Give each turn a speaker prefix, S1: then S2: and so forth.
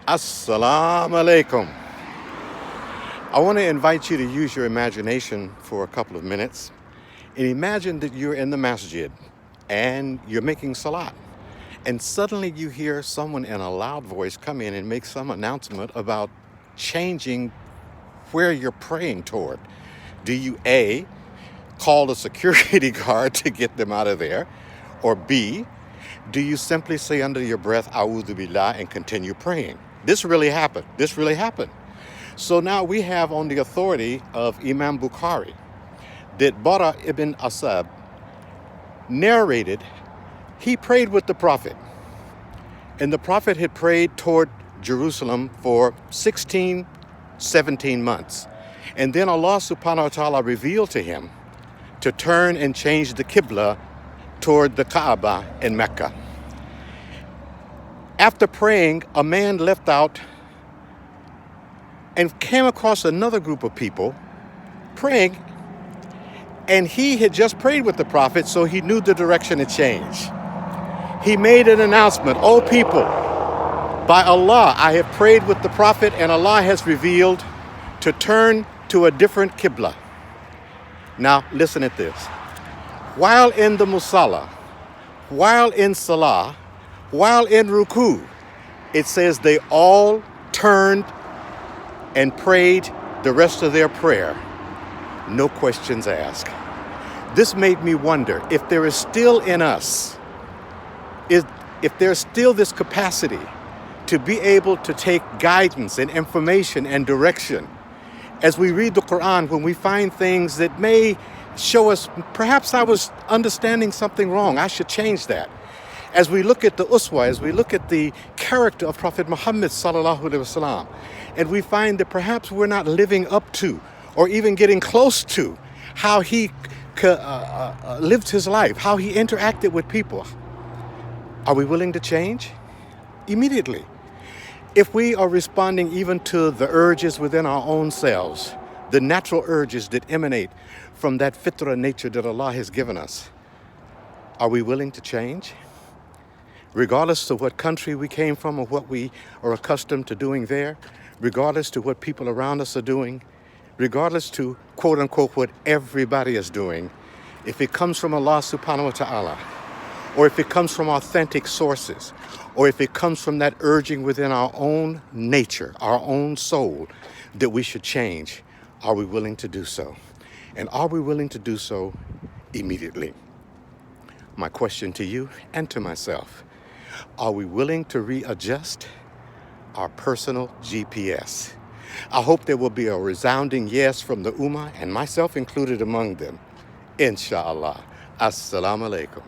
S1: Assalamu alaikum. I want to invite you to use your imagination for a couple of minutes and imagine that you're in the masjid and you're making salat. And suddenly you hear someone in a loud voice come in and make some announcement about changing where you're praying toward. Do you A, call the security guard to get them out of there? Or B, do you simply say under your breath, A'udhu Billah, and continue praying? This really happened. This really happened. So now we have on the authority of Imam Bukhari that Bara ibn Asab narrated he prayed with the Prophet. And the Prophet had prayed toward Jerusalem for 16, 17 months. And then Allah subhanahu wa ta'ala revealed to him to turn and change the Qibla toward the Kaaba in Mecca. After praying, a man left out and came across another group of people praying, and he had just prayed with the Prophet, so he knew the direction had changed. He made an announcement, "O people, by Allah, I have prayed with the Prophet, and Allah has revealed to turn to a different Qibla." Now, listen at this. While in the Musalla, while in Salah, while in Ruku, it says they all turned and prayed the rest of their prayer. No questions asked. This made me wonder if there is still in us, if there's still this capacity to be able to take guidance and information and direction as we read the Quran, when we find things that may show us, perhaps I was understanding something wrong, I should change that. As we look at the uswa, as we look at the character of Prophet Muhammad sallallahu alaihi wasallam, and we find that perhaps we're not living up to or even getting close to how he lived his life, how he interacted with people. Are we willing to change? Immediately. If we are responding even to the urges within our own selves, the natural urges that emanate from that fitrah nature that Allah has given us, are we willing to change? Regardless of what country we came from or what we are accustomed to doing there, regardless to what people around us are doing, regardless to quote unquote what everybody is doing, if it comes from Allah subhanahu wa ta'ala, or if it comes from authentic sources, or if it comes from that urging within our own nature, our own soul, that we should change, are we willing to do so? And are we willing to do so immediately? My question to you and to myself, are we willing to readjust our personal GPS? I hope there will be a resounding yes from the Ummah, and myself included among them. Inshallah. Assalamu alaikum.